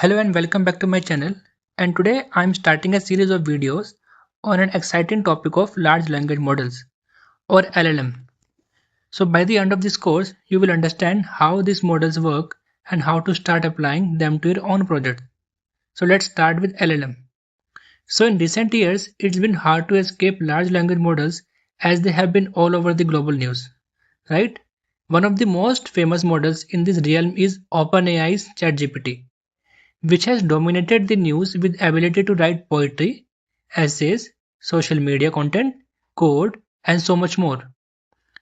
Hello and welcome back to my channel, and today I am starting a series of videos on an exciting topic of large language models or LLM. So by the end of this course you will understand how these models work and how to start applying them to your own project. So let's start with LLM. So in recent years it's been hard to escape large language models as they have been all over the global news, right? One of the most famous models in this realm is OpenAI's ChatGPT, which has dominated the news with ability to write poetry, essays, social media content, code, and so much more.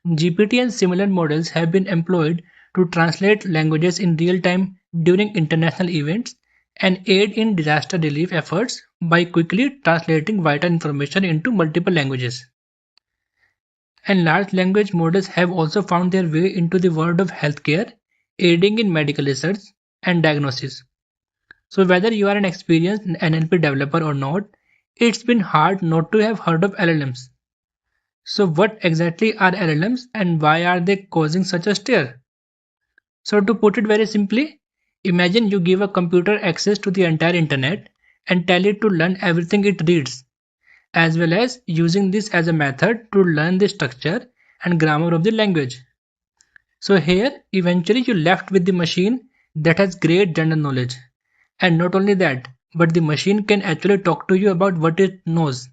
GPT and similar models have been employed to translate languages in real time during international events and aid in disaster relief efforts by quickly translating vital information into multiple languages. And large language models have also found their way into the world of healthcare, aiding in medical research and diagnosis. So whether you are an experienced NLP developer or not, it's been hard not to have heard of LLMs. So what exactly are LLMs and why are they causing such a stir? So to put it very simply, imagine you give a computer access to the entire internet and tell it to learn everything it reads, as well as using this as a method to learn the structure and grammar of the language. So here, eventually you left with the machine that has great general knowledge. And not only that, but the machine can actually talk to you about what it knows.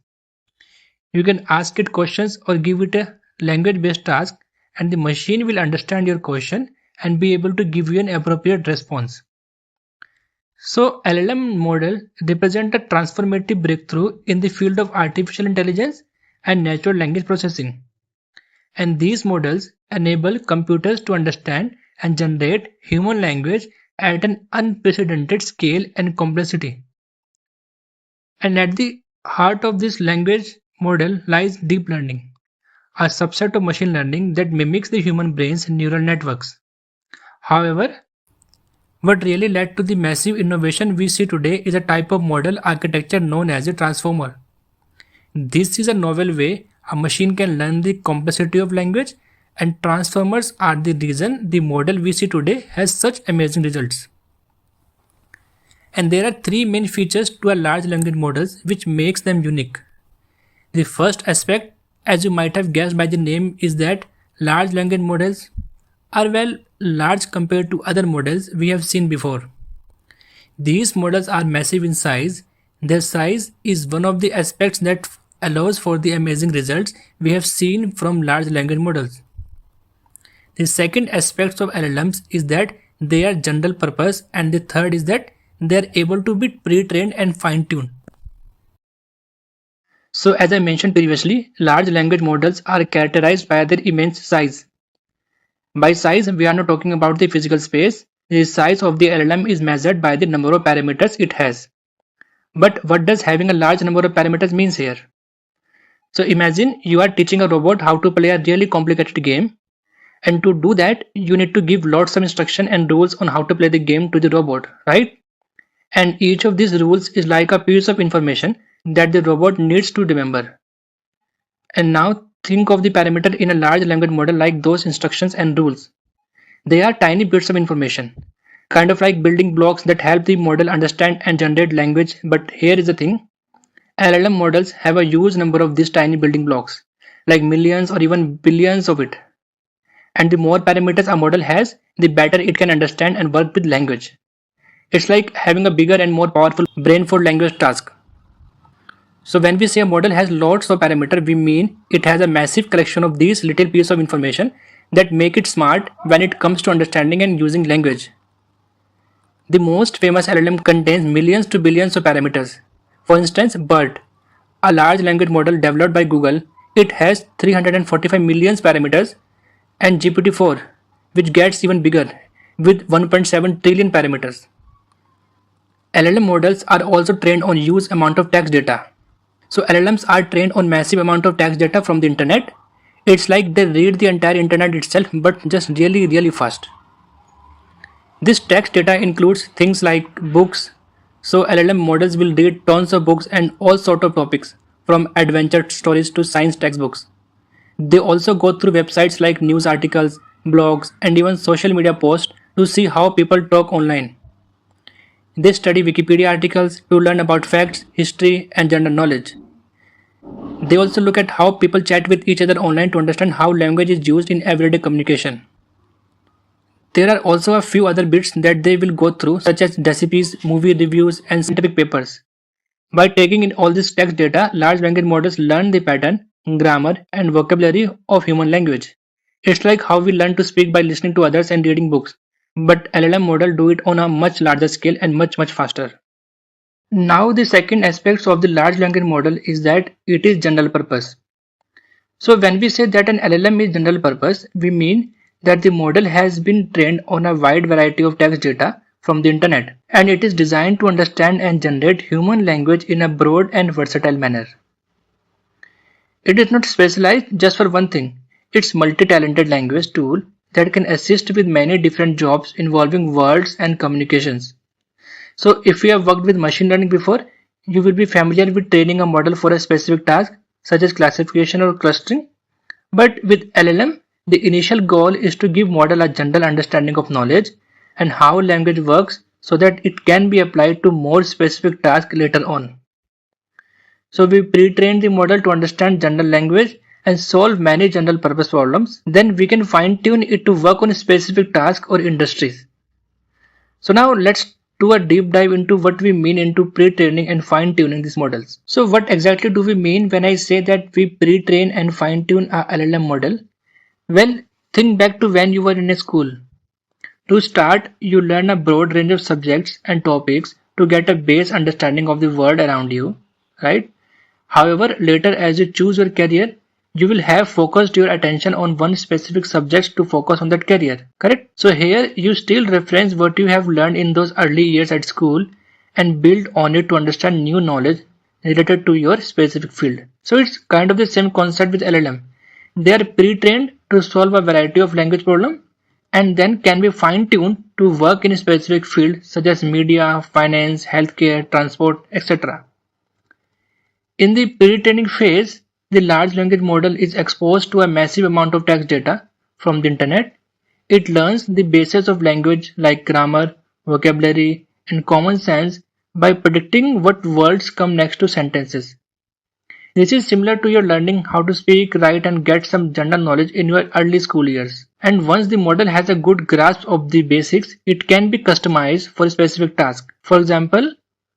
You can ask it questions or give it a language based task, and the machine will understand your question and be able to give you an appropriate response. So, LLM model represent a transformative breakthrough in the field of artificial intelligence and natural language processing. And these models enable computers to understand and generate human language at an unprecedented scale and complexity. And at the heart of this language model lies deep learning, a subset of machine learning that mimics the human brain's neural networks. However, what really led to the massive innovation we see today is a type of model architecture known as a transformer. This is a novel way a machine can learn the complexity of language, and transformers are the reason the model we see today has such amazing results. And there are three main features to a large language models which makes them unique. The first aspect, as you might have guessed by the name, is that large language models are large compared to other models we have seen before. These models are massive in size. Their size is one of the aspects that allows for the amazing results we have seen from large language models. The second aspect of LLMs is that they are general purpose, and the third is that they are able to be pre-trained and fine-tuned. So as I mentioned previously, large language models are characterized by their immense size. By size, we are not talking about the physical space. The size of the LLM is measured by the number of parameters it has. But what does having a large number of parameters means here? So imagine you are teaching a robot how to play a really complicated game, and to do that you need to give lots of instruction and rules on how to play the game to the robot, right? And each of these rules is like a piece of information that the robot needs to remember. And now think of the parameter in a large language model like those instructions and rules. They are tiny bits of information, kind of like building blocks that help the model understand and generate language. But here is the thing, LLM models have a huge number of these tiny building blocks, like millions or even billions of it. And the more parameters a model has, the better it can understand and work with language. It's like having a bigger and more powerful brain for language task. So when we say a model has lots of parameters, we mean it has a massive collection of these little pieces of information that make it smart when it comes to understanding and using language. The most famous LLM contains millions to billions of parameters. For instance, BERT, a large language model developed by Google, it has 345 million parameters, and GPT-4, which gets even bigger, with 1.7 trillion parameters. LLM models are also trained on huge amount of text data. So LLMs are trained on massive amount of text data from the internet. It's like they read the entire internet itself, but just really fast. This text data includes things like books. So LLM models will read tons of books and all sort of topics, from adventure stories to science textbooks. They also go through websites like news articles, blogs, and even social media posts to see how people talk online. They study Wikipedia articles to learn about facts, history, and general knowledge. They also look at how people chat with each other online to understand how language is used in everyday communication. There are also a few other bits that they will go through, such as recipes, movie reviews, and scientific papers. By taking in all this text data, large language models learn the pattern, grammar, and vocabulary of human language. It's like how we learn to speak by listening to others and reading books. But LLM model do it on a much larger scale and much faster. Now the second aspect of the large language model is that it is general purpose. So when we say that an LLM is general purpose, we mean that the model has been trained on a wide variety of text data from the internet, and it is designed to understand and generate human language in a broad and versatile manner. It is not specialized just for one thing. It's multi-talented language tool that can assist with many different jobs involving words and communications. So if you have worked with machine learning before, you will be familiar with training a model for a specific task such as classification or clustering. But with LLM, the initial goal is to give model a general understanding of knowledge and how language works so that it can be applied to more specific tasks later on. So we pre-train the model to understand general language and solve many general purpose problems. Then we can fine-tune it to work on a specific task or industries. So now let's do a deep dive into what we mean into pre-training and fine-tuning these models. So what exactly do we mean when I say that we pre-train and fine-tune a LLM model? Well, think back to when you were in a school. To start, you learn a broad range of subjects and topics to get a base understanding of the world around you, right? However, later as you choose your career, you will have focused your attention on one specific subject to focus on that career, correct? So here you still reference what you have learned in those early years at school and build on it to understand new knowledge related to your specific field. So it's kind of the same concept with LLM. They are pre-trained to solve a variety of language problems and then can be fine-tuned to work in a specific field such as media, finance, healthcare, transport, etc. In the pre-training phase, the large language model is exposed to a massive amount of text data from the internet. It learns the basis of language like grammar, vocabulary, and common sense by predicting what words come next to sentences. This is similar to your learning how to speak, write, and get some general knowledge in your early school years. And once the model has a good grasp of the basics, it can be customized for a specific task. For example,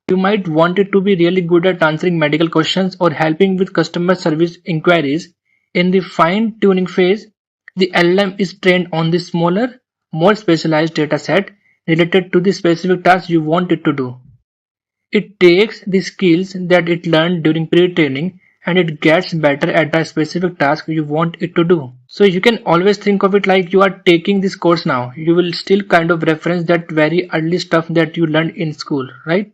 you might want it to be really good at answering medical questions or helping with customer service inquiries. In the fine-tuning phase, the LLM is trained on the smaller, more specialized data set related to the specific task you want it to do. It takes the skills that it learned during pre-training and it gets better at the specific task you want it to do. So you can always think of it like you are taking this course now. You will still kind of reference that very early stuff that you learned in school, right?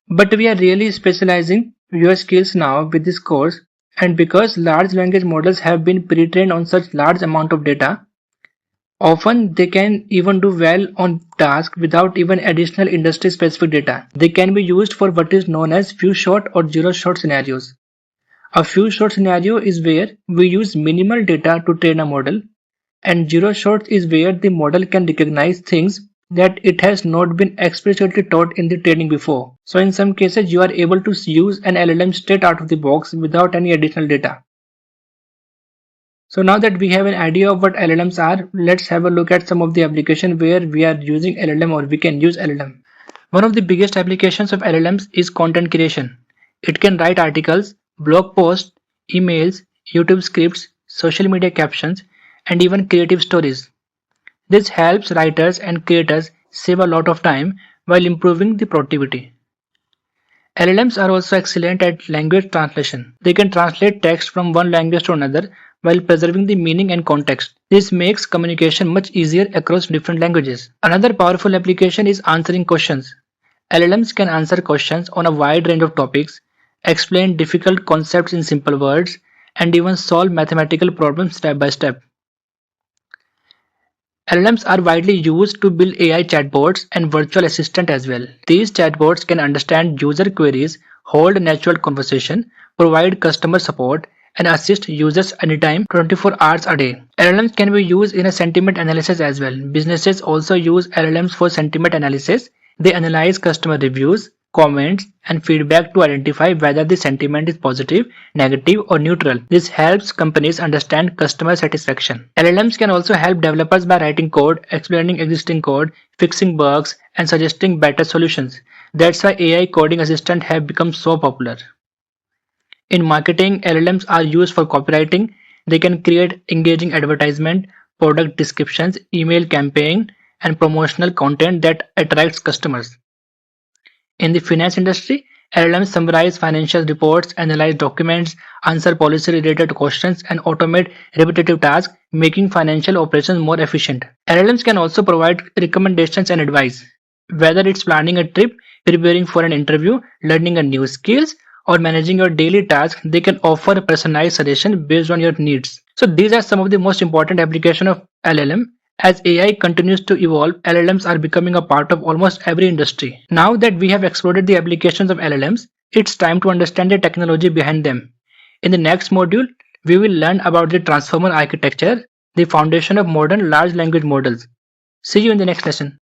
But we are really specializing your skills now with this course, and because large language models have been pre-trained on such large amount of data, often they can even do well on tasks without even additional industry specific data. They can be used for what is known as few shot or zero shot scenarios. A few shot scenario is where we use minimal data to train a model, and zero shots is where the model can recognize things that it has not been explicitly taught in the training before. So in some cases you are able to use an LLM straight out of the box without any additional data. So now that we have an idea of what LLMs are, let's have a look at some of the applications where we are using LLM or we can use LLM. One of the biggest applications of LLMs is content creation. It can write articles, blog posts, emails, YouTube scripts, social media captions, and even creative stories. This helps writers and creators save a lot of time while improving the productivity. LLMs are also excellent at language translation. They can translate text from one language to another while preserving the meaning and context. This makes communication much easier across different languages. Another powerful application is answering questions. LLMs can answer questions on a wide range of topics, explain difficult concepts in simple words, and even solve mathematical problems step by step. LLMs are widely used to build AI chatbots and virtual assistant as well. These chatbots can understand user queries, hold natural conversation, provide customer support, and assist users anytime 24 hours a day. LLMs can be used in a sentiment analysis as well. Businesses also use LLMs for sentiment analysis, They analyze customer reviews, comments, and feedback to identify whether the sentiment is positive, negative, or neutral. This helps companies understand customer satisfaction. LLMs can also help developers by writing code, explaining existing code, fixing bugs, and suggesting better solutions. That's why AI coding assistants have become so popular. In marketing, LLMs are used for copywriting. They can create engaging advertisement, product descriptions, email campaign, and promotional content that attracts customers. In the finance industry, LLMs summarize financial reports, analyze documents, answer policy-related questions, and automate repetitive tasks, making financial operations more efficient. LLMs can also provide recommendations and advice. Whether it's planning a trip, preparing for an interview, learning a new skills, or managing your daily tasks, they can offer a personalized suggestion based on your needs. So these are some of the most important applications of LLM. As AI continues to evolve, LLMs are becoming a part of almost every industry. Now that we have explored the applications of LLMs, it's time to understand the technology behind them. In the next module, we will learn about the transformer architecture, the foundation of modern large language models. See you in the next lesson.